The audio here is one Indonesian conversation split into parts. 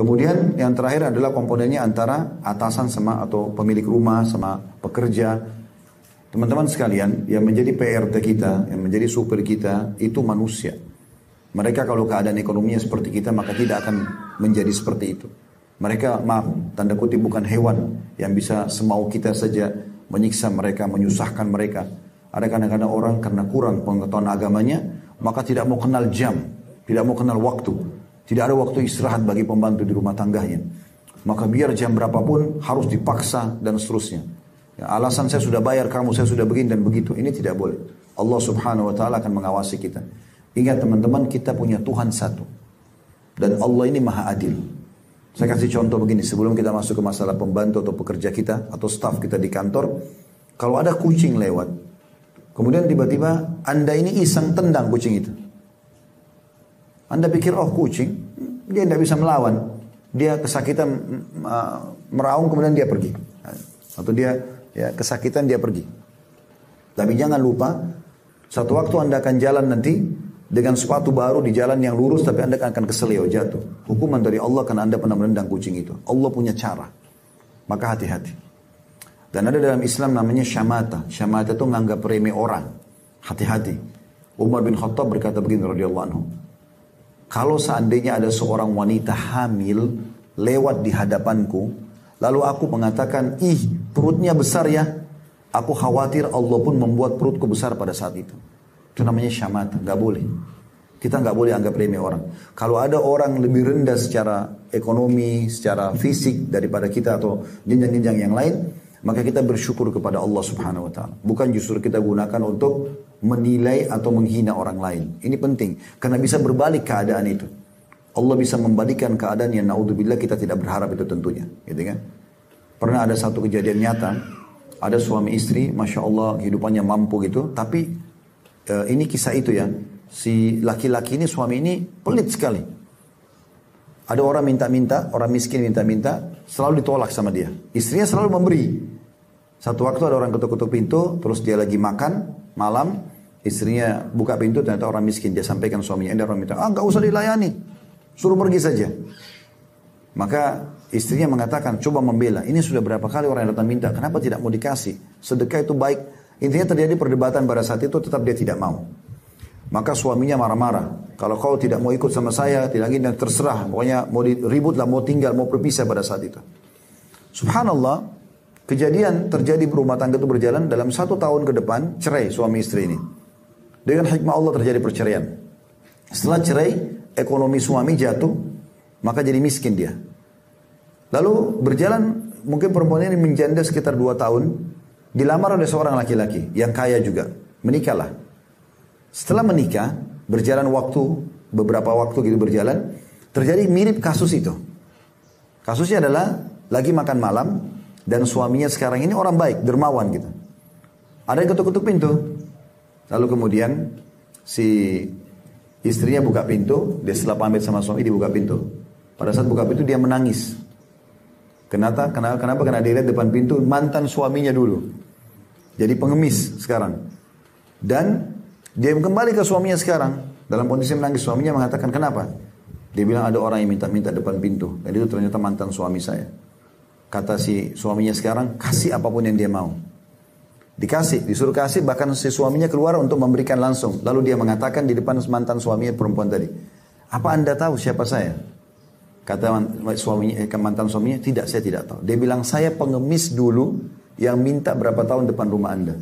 Kemudian yang terakhir adalah komponennya antara atasan sama atau pemilik rumah sama pekerja. Teman-teman sekalian, yang menjadi PRT kita, yang menjadi supir kita, itu manusia. Mereka kalau keadaan ekonominya seperti kita, maka tidak akan menjadi seperti itu. Mereka, maaf, tanda kutip bukan hewan yang bisa semau kita saja menyiksa mereka, menyusahkan mereka. Ada kadang-kadang orang karena kurang pengetahuan agamanya, maka tidak mau kenal jam, tidak mau kenal waktu. Tidak ada waktu istirahat bagi pembantu di rumah tangganya. Maka biar jam berapapun harus dipaksa dan seterusnya. Ya, alasan saya sudah bayar kamu, saya sudah begini dan begitu. Ini tidak boleh. Allah subhanahu wa ta'ala akan mengawasi kita. Ingat teman-teman, kita punya Tuhan satu. Dan Allah ini maha adil. Saya kasih contoh begini, sebelum kita masuk ke masalah pembantu atau pekerja kita, atau staf kita di kantor. Kalau ada kucing lewat, kemudian tiba-tiba Anda ini iseng tendang kucing itu. Anda pikir, oh kucing, dia tidak bisa melawan. Dia kesakitan meraung, kemudian dia pergi. Atau dia kesakitan, dia pergi. Tapi jangan lupa, satu waktu Anda akan jalan nanti dengan sepatu baru di jalan yang lurus, tapi Anda akan keselio, jatuh. Hukuman dari Allah karena Anda pernah menendang kucing itu. Allah punya cara. Maka hati-hati. Dan ada dalam Islam namanya syamata. Syamata itu menganggap remeh orang. Hati-hati. Umar bin Khattab berkata begini radhiyallahu anhu. Kalau seandainya ada seorang wanita hamil lewat di hadapanku, lalu aku mengatakan, ih perutnya besar ya, aku khawatir Allah pun membuat perutku besar pada saat itu. Itu namanya syamata, nggak boleh. Kita nggak boleh anggap remeh orang. Kalau ada orang lebih rendah secara ekonomi, secara fisik daripada kita atau jenjang-jenjang yang lain, maka kita bersyukur kepada Allah subhanahu wa ta'ala. Bukan justru kita gunakan untuk menilai atau menghina orang lain. Ini penting. Karena bisa berbalik keadaan itu. Allah bisa membalikkan keadaan yang naudzubillah kita tidak berharap itu tentunya. Gitu kan? Pernah ada satu kejadian nyata. Ada suami istri, Masya Allah hidupannya mampu gitu. Tapi ini kisah itu ya. Si laki-laki ini, suami ini pelit sekali. Ada orang minta-minta, orang miskin minta-minta, selalu ditolak sama dia. Istrinya selalu memberi. Satu waktu ada orang ketuk-ketuk pintu, terus dia lagi makan malam, istrinya buka pintu, ternyata orang miskin. Dia sampaikan suaminya, ada orang minta, nggak usah dilayani, suruh pergi saja. Maka istrinya mengatakan, coba membela. Ini sudah berapa kali orang yang datang minta, kenapa tidak mau dikasih? Sedekah itu baik. Intinya terjadi perdebatan pada saat itu, tetap dia tidak mau. Maka suaminya marah-marah. Kalau kau tidak mau ikut sama saya, tidak ingin dan terserah. Pokoknya mau ribut lah, mau tinggal, mau berpisah pada saat itu. Subhanallah, kejadian terjadi berumah tangga itu berjalan dalam 1 tahun ke depan, cerai suami istri ini. Dengan hikmah Allah terjadi perceraian. Setelah cerai, ekonomi suami jatuh, maka jadi miskin dia. Lalu berjalan, mungkin perempuan ini menjanda sekitar 2 tahun, dilamar oleh seorang laki-laki yang kaya juga. Menikahlah. Setelah menikah, berjalan waktu, beberapa waktu gitu berjalan, terjadi mirip kasus itu. Kasusnya adalah lagi makan malam, dan suaminya sekarang ini orang baik, dermawan gitu. Ada yang ketuk-ketuk pintu. Lalu kemudian si istrinya buka pintu, dia setelah pamit sama suami, dia buka pintu. Pada saat buka pintu dia menangis. Kenapa? Karena dia lihat depan pintu mantan suaminya dulu. Jadi pengemis sekarang. Dan dia kembali ke suaminya sekarang. Dalam kondisi menangis, suaminya mengatakan, kenapa? Dia bilang ada orang yang minta-minta depan pintu. Dan itu ternyata mantan suami saya. Kata si suaminya sekarang, kasih apapun yang dia mau. Dikasih, disuruh kasih, bahkan si suaminya keluar untuk memberikan langsung. Lalu dia mengatakan di depan mantan suaminya perempuan tadi, apa anda tahu siapa saya? Kata mantan suaminya, tidak, saya tidak tahu. Dia bilang, saya pengemis dulu yang minta berapa tahun depan rumah anda.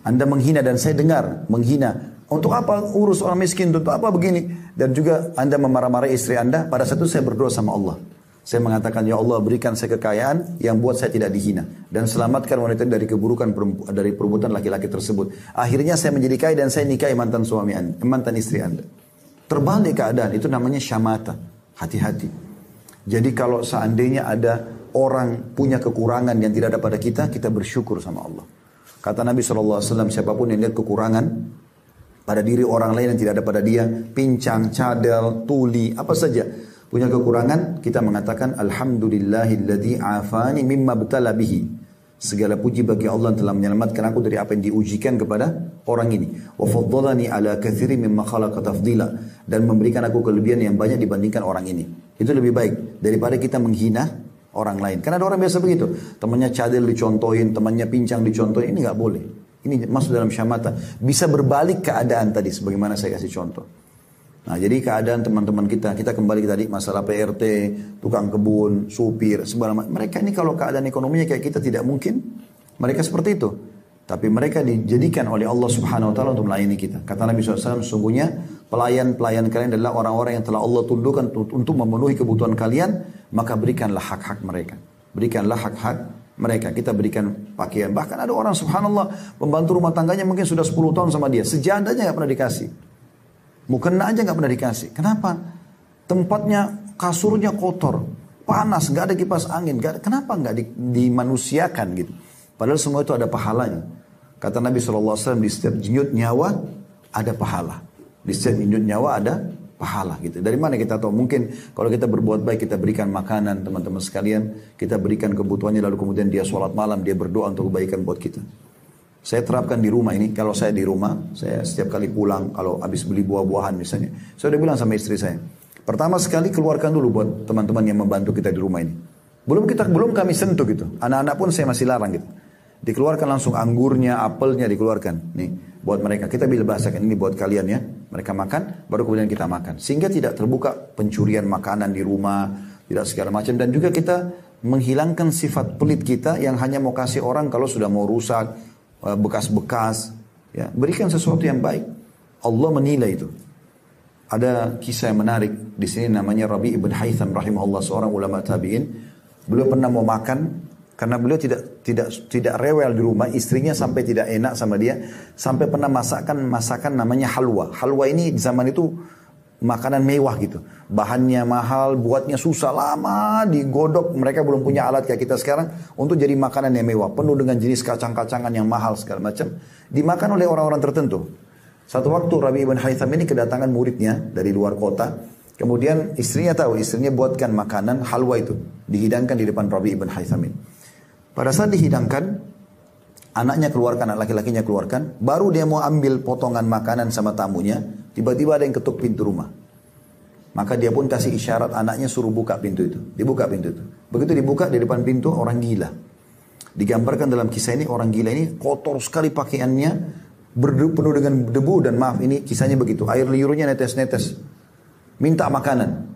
Anda menghina dan saya dengar menghina. Untuk apa urus orang miskin? Untuk apa begini? Dan juga Anda memarah-marahi istri Anda. Pada saat itu saya berdoa sama Allah. Saya mengatakan, ya Allah berikan saya kekayaan yang buat saya tidak dihina. Dan selamatkan wanita dari keburukan dari perbuatan laki-laki tersebut. Akhirnya saya menjadi kaya dan saya nikahi mantan suami Anda, mantan istri Anda. Terbalik keadaan, itu namanya syamata. Hati-hati. Jadi kalau seandainya ada orang punya kekurangan yang tidak ada pada kita, kita bersyukur sama Allah. Kata Nabi SAW, siapapun yang lihat kekurangan pada diri orang lain yang tidak ada pada dia, pincang, cadel, tuli, apa saja, punya kekurangan, kita mengatakan, Alhamdulillahilladzi afani mimma btala bihi. Segala puji bagi Allah yang telah menyelamatkan aku dari apa yang diujikan kepada orang ini. Wa faddalani ala katsirin mimma khalaqa tafdila, dan memberikan aku kelebihan yang banyak dibandingkan orang ini. Itu lebih baik daripada kita menghina orang lain. Karena ada orang biasa begitu, temannya cadel dicontohin, temannya pincang dicontohin, ini nggak boleh. Ini masuk dalam syamata. Bisa berbalik keadaan tadi sebagaimana saya kasih contoh. Nah, jadi keadaan teman-teman kita kembali tadi masalah PRT, tukang kebun, supir, segala mereka ini kalau keadaan ekonominya kayak kita tidak mungkin mereka seperti itu. Tapi mereka dijadikan oleh Allah Subhanahu wa taala untuk melayani kita. Kata Nabi SAW, sesungguhnya pelayan-pelayan kalian adalah orang-orang yang telah Allah tundukkan untuk memenuhi kebutuhan kalian, maka berikanlah hak-hak mereka. Berikanlah hak-hak mereka. Kita berikan pakaian. Bahkan ada orang subhanallah, pembantu rumah tangganya mungkin sudah 10 tahun sama dia, sejadahnya nggak pernah dikasih. Mukena aja nggak pernah dikasih. Kenapa? Tempatnya, kasurnya kotor, panas, nggak ada kipas angin. Kenapa nggak dimanusiakan gitu? Padahal semua itu ada pahalanya. Kata Nabi SAW, di setiap denyut nyawa ada pahala. Di setiap denyut nyawa ada pahala gitu. Dari mana kita tahu? Mungkin kalau kita berbuat baik, kita berikan makanan teman-teman sekalian, kita berikan kebutuhannya, lalu kemudian dia sholat malam, dia berdoa untuk kebaikan buat kita. Saya terapkan di rumah ini, kalau saya di rumah, saya setiap kali pulang, kalau habis beli buah-buahan misalnya, saya udah bilang sama istri saya, pertama sekali keluarkan dulu buat teman-teman yang membantu kita di rumah ini. Belum kami sentuh gitu, anak-anak pun saya masih larang gitu. Dikeluarkan langsung anggurnya, apelnya dikeluarkan. Nih, buat mereka, kita bila bahasakan ini buat kalian ya. Mereka makan, baru kemudian kita makan. Sehingga tidak terbuka pencurian makanan di rumah, tidak segala macam. Dan juga kita menghilangkan sifat pelit kita yang hanya mau kasih orang kalau sudah mau rusak, bekas-bekas, ya, berikan sesuatu yang baik. Allah menilai itu. Ada kisah yang menarik di sini, namanya Rabi ibn Haytham rahimahullah, seorang ulama tabi'in. Beliau pernah mau makan karena beliau tidak rewel di rumah, istrinya sampai tidak enak sama dia, sampai pernah masakan namanya halwa. Halwa ini di zaman itu makanan mewah gitu. Bahannya mahal, buatnya susah, lama digodok. Mereka belum punya alat kayak kita sekarang untuk jadi makanan yang mewah. Penuh dengan jenis kacang-kacangan yang mahal segala macam. Dimakan oleh orang-orang tertentu. Satu waktu Rabi ibn Haytham ini kedatangan muridnya dari luar kota. Kemudian istrinya tahu, istrinya buatkan makanan halwa itu. Dihidangkan di depan Rabi ibn Haytham ini. Pada saat dihidangkan, anaknya keluarkan, anak laki-lakinya keluarkan. Baru dia mau ambil potongan makanan sama tamunya. Tiba-tiba ada yang ketuk pintu rumah. Maka dia pun kasih isyarat anaknya suruh buka pintu itu. Dibuka pintu itu. Begitu dibuka, di depan pintu orang gila. Digambarkan dalam kisah ini, orang gila ini kotor sekali pakaiannya, penuh dengan debu, dan maaf ini kisahnya begitu. Air liurnya netes-netes. Minta makanan.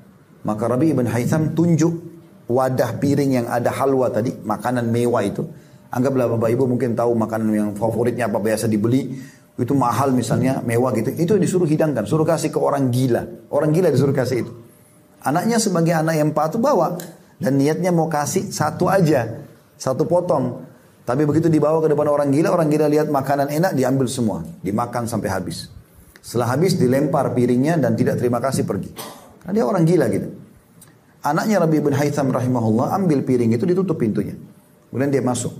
Maka Rabi ibn Haytham tunjuk wadah piring yang ada halwa tadi, makanan mewah itu. Anggaplah Bapak Ibu mungkin tahu makanan yang favoritnya apa, biasa dibeli. Itu mahal misalnya, mewah gitu. Itu disuruh hidangkan, suruh kasih ke orang gila. Orang gila disuruh kasih itu. Anaknya sebagai anak yang patuh bawa. Dan niatnya mau kasih satu aja. Satu potong. Tapi begitu dibawa ke depan orang gila lihat makanan enak, diambil semua. Dimakan sampai habis. Setelah habis dilempar piringnya dan tidak terima kasih, pergi. Karena dia orang gila gitu. Anaknya Rabi ibn Haytham rahimahullah ambil piring itu, ditutup pintunya. Kemudian dia masuk.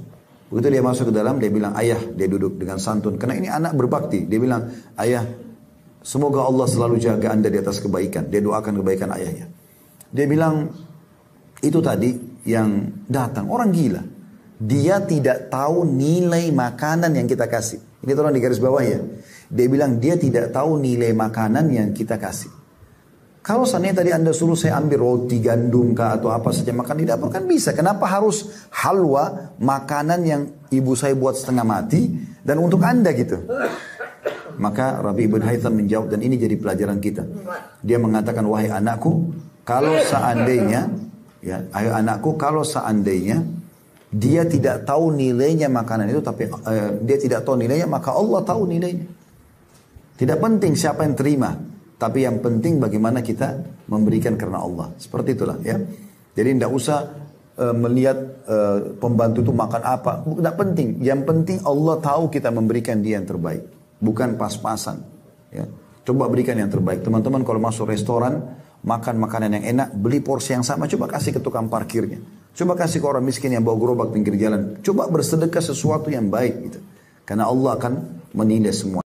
Begitu dia masuk ke dalam, dia bilang, ayah, dia duduk dengan santun. Karena ini anak berbakti. Dia bilang, ayah, semoga Allah selalu jaga anda di atas kebaikan. Dia doakan kebaikan ayahnya. Dia bilang, itu tadi yang datang, orang gila. Dia tidak tahu nilai makanan yang kita kasih. Ini tolong di garis bawah ya. Dia bilang, dia tidak tahu nilai makanan yang kita kasih. Kalau seandainya tadi anda suruh saya ambil roti gandum kah atau apa saja makan di dapur, kan bisa. Kenapa harus halwa, makanan yang ibu saya buat setengah mati dan untuk anda gitu? Maka Rabi ibn Haytham menjawab, dan ini jadi pelajaran kita. Dia mengatakan, wahai anakku, kalau seandainya, ya, ayo anakku, kalau seandainya dia tidak tahu nilainya makanan itu, tapi dia tidak tahu nilainya, maka Allah tahu nilainya. Tidak penting siapa yang terima. Tapi yang penting bagaimana kita memberikan karena Allah. Seperti itulah ya. Jadi tidak usah melihat pembantu itu makan apa. Tidak penting. Yang penting Allah tahu kita memberikan dia yang terbaik. Bukan pas-pasan. Ya. Coba berikan yang terbaik. Teman-teman kalau masuk restoran, makan makanan yang enak, beli porsi yang sama, coba kasih ke tukang parkirnya. Coba kasih ke orang miskin yang bawa gerobak pinggir jalan. Coba bersedekah sesuatu yang baik gitu. Karena Allah akan menilai semua.